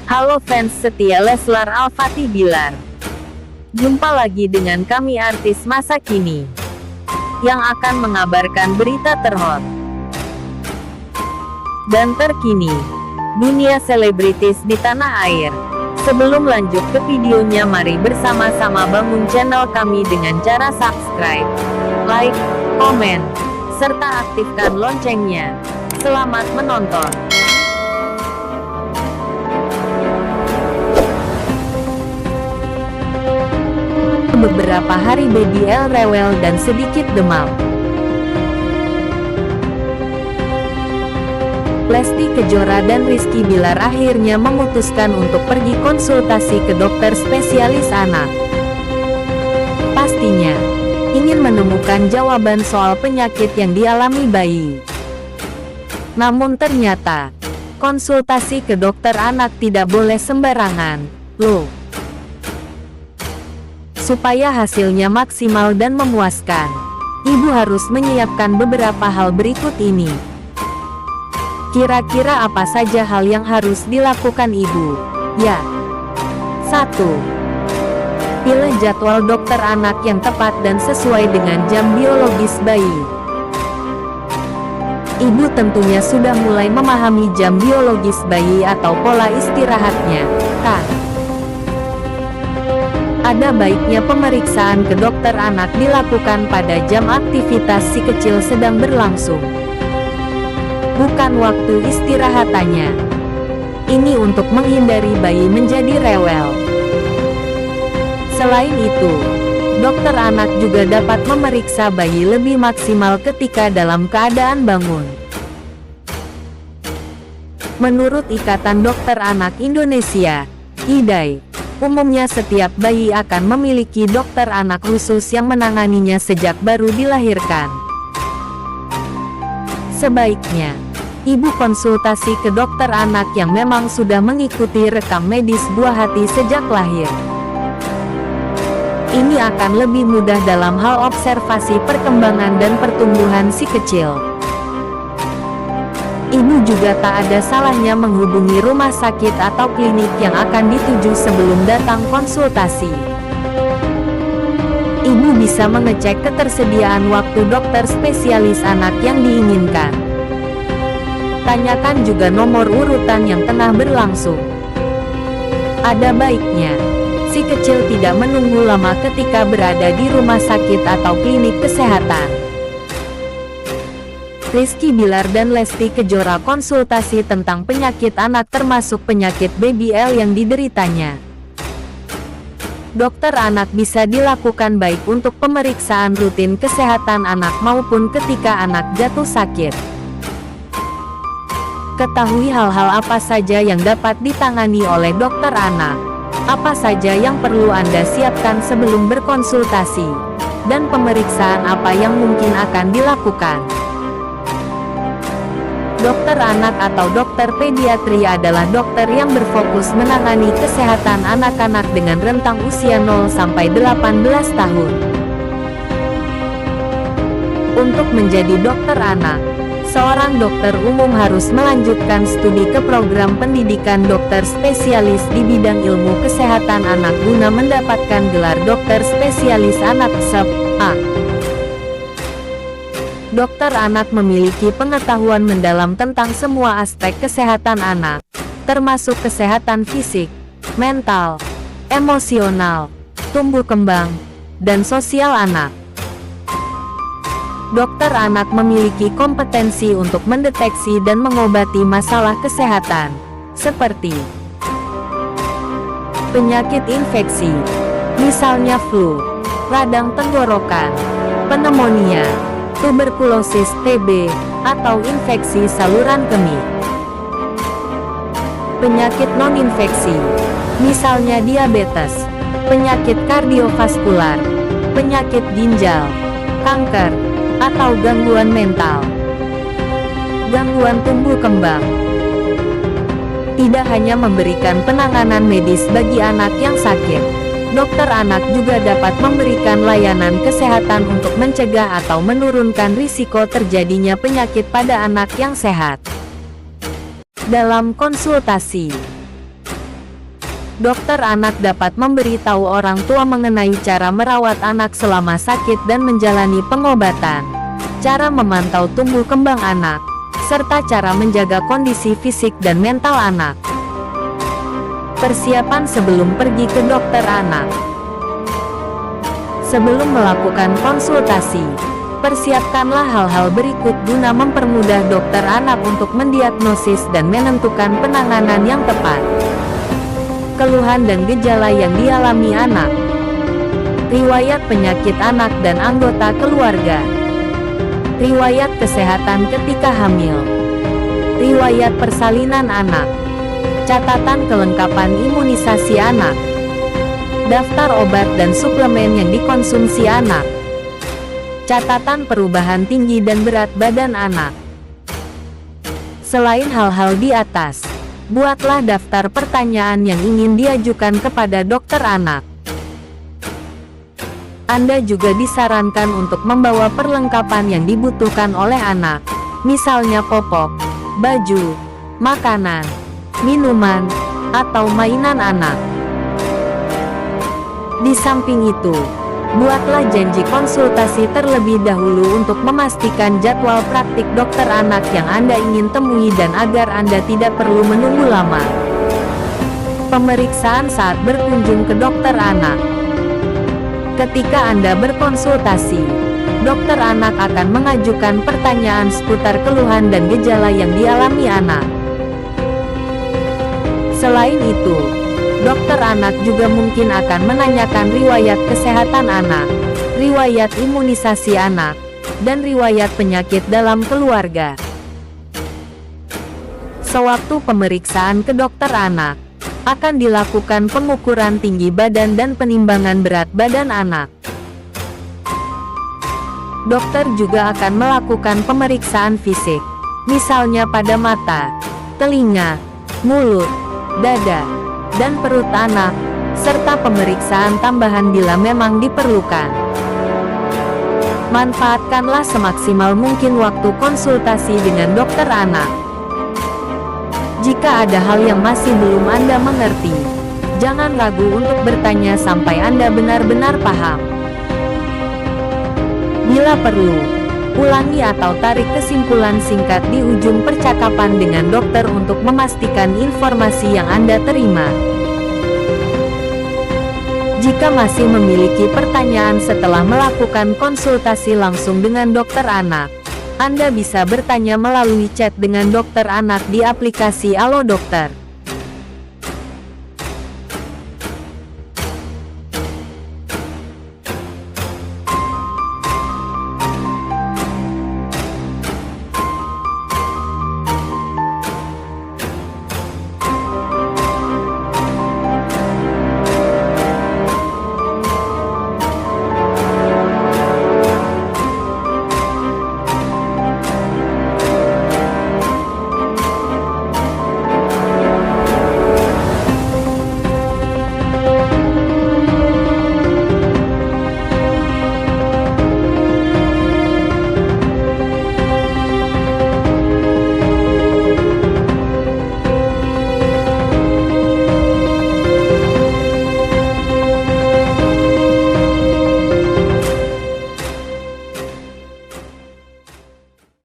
Halo fans setia Leslar Al-Fatih Bilar. Jumpa lagi dengan kami artis masa kini yang akan mengabarkan berita terhot dan terkini dunia selebritis di tanah air. Sebelum lanjut ke videonya, mari bersama-sama bangun channel kami dengan cara subscribe, like, komen, serta aktifkan loncengnya. Selamat menonton. Beberapa hari Baby L rewel dan sedikit demam. Lesti Kejora dan Rizky Bilar akhirnya memutuskan untuk pergi konsultasi ke dokter spesialis anak. Pastinya, ingin menemukan jawaban soal penyakit yang dialami bayi. Namun ternyata, konsultasi ke dokter anak tidak boleh sembarangan, loh. Supaya hasilnya maksimal dan memuaskan, ibu harus menyiapkan beberapa hal berikut ini. Kira-kira apa saja hal yang harus dilakukan ibu? Ya. 1. Pilih jadwal dokter anak yang tepat dan sesuai dengan jam biologis bayi. Ibu tentunya sudah mulai memahami jam biologis bayi atau pola istirahatnya, kan? Ada baiknya pemeriksaan ke dokter anak dilakukan pada jam aktivitas si kecil sedang berlangsung, bukan waktu istirahatannya. Ini untuk menghindari bayi menjadi rewel. Selain itu, dokter anak juga dapat memeriksa bayi lebih maksimal ketika dalam keadaan bangun. Menurut Ikatan Dokter Anak Indonesia, IDAI, umumnya setiap bayi akan memiliki dokter anak khusus yang menanganinya sejak baru dilahirkan. Sebaiknya, ibu konsultasi ke dokter anak yang memang sudah mengikuti rekam medis buah hati sejak lahir. Ini akan lebih mudah dalam hal observasi perkembangan dan pertumbuhan si kecil. Ibu juga tak ada salahnya menghubungi rumah sakit atau klinik yang akan dituju sebelum datang konsultasi. Ibu bisa mengecek ketersediaan waktu dokter spesialis anak yang diinginkan. Tanyakan juga nomor urutan yang tengah berlangsung. Ada baiknya, si kecil tidak menunggu lama ketika berada di rumah sakit atau klinik kesehatan. Rizky Bilar dan Lesti Kejora konsultasi tentang penyakit anak termasuk penyakit Baby L yang dideritanya. Dokter anak bisa dilakukan baik untuk pemeriksaan rutin kesehatan anak maupun ketika anak jatuh sakit. Ketahui hal-hal apa saja yang dapat ditangani oleh dokter anak, apa saja yang perlu Anda siapkan sebelum berkonsultasi, dan pemeriksaan apa yang mungkin akan dilakukan. Dokter anak atau dokter pediatri adalah dokter yang berfokus menangani kesehatan anak-anak dengan rentang usia 0 sampai 18 tahun. Untuk menjadi dokter anak, seorang dokter umum harus melanjutkan studi ke program pendidikan dokter spesialis di bidang ilmu kesehatan anak guna mendapatkan gelar dokter spesialis anak (SEP)A. Dokter anak memiliki pengetahuan mendalam tentang semua aspek kesehatan anak, termasuk kesehatan fisik, mental, emosional, tumbuh kembang, dan sosial anak. Dokter anak memiliki kompetensi untuk mendeteksi dan mengobati masalah kesehatan, seperti penyakit infeksi, misalnya flu, radang tenggorokan, pneumonia, tuberkulosis (TB), atau infeksi saluran kemih. Penyakit non-infeksi, misalnya diabetes, penyakit kardiovaskular, penyakit ginjal, kanker, atau gangguan mental. Gangguan tumbuh kembang. Tidak hanya memberikan penanganan medis bagi anak yang sakit, dokter anak juga dapat memberikan layanan kesehatan untuk mencegah atau menurunkan risiko terjadinya penyakit pada anak yang sehat. Dalam konsultasi, Dokter anak dapat memberitahu orang tua mengenai cara merawat anak selama sakit dan menjalani pengobatan, cara memantau tumbuh kembang anak, serta cara menjaga kondisi fisik dan mental anak. Persiapan sebelum pergi ke dokter anak. Sebelum melakukan konsultasi, persiapkanlah hal-hal berikut guna mempermudah dokter anak untuk mendiagnosis dan menentukan penanganan yang tepat. Keluhan dan gejala yang dialami anak. Riwayat penyakit anak dan anggota keluarga. Riwayat kesehatan ketika hamil. Riwayat persalinan anak. Catatan kelengkapan imunisasi anak. Daftar obat dan suplemen yang dikonsumsi anak. Catatan perubahan tinggi dan berat badan anak. Selain hal-hal di atas, buatlah daftar pertanyaan yang ingin diajukan kepada dokter anak. Anda juga disarankan untuk membawa perlengkapan yang dibutuhkan oleh anak, misalnya popok, baju, makanan, minuman, atau mainan anak. Di samping itu, buatlah janji konsultasi terlebih dahulu untuk memastikan jadwal praktik dokter anak yang Anda ingin temui dan agar Anda tidak perlu menunggu lama. Pemeriksaan saat berkunjung ke dokter anak. Ketika Anda berkonsultasi, dokter anak akan mengajukan pertanyaan seputar keluhan dan gejala yang dialami anak. Selain itu, dokter anak juga mungkin akan menanyakan riwayat kesehatan anak, riwayat imunisasi anak, dan riwayat penyakit dalam keluarga. Sewaktu pemeriksaan ke dokter anak, akan dilakukan pengukuran tinggi badan dan penimbangan berat badan anak. Dokter juga akan melakukan pemeriksaan fisik, misalnya pada mata, telinga, mulut, dada, dan perut anak, serta pemeriksaan tambahan bila memang diperlukan. Manfaatkanlah semaksimal mungkin waktu konsultasi dengan dokter anak. Jika ada hal yang masih belum Anda mengerti, jangan ragu untuk bertanya sampai Anda benar-benar paham. Bila perlu, ulangi atau tarik kesimpulan singkat di ujung percakapan dengan dokter untuk memastikan informasi yang Anda terima. Jika masih memiliki pertanyaan setelah melakukan konsultasi langsung dengan dokter anak, Anda bisa bertanya melalui chat dengan dokter anak di aplikasi Halo Dokter.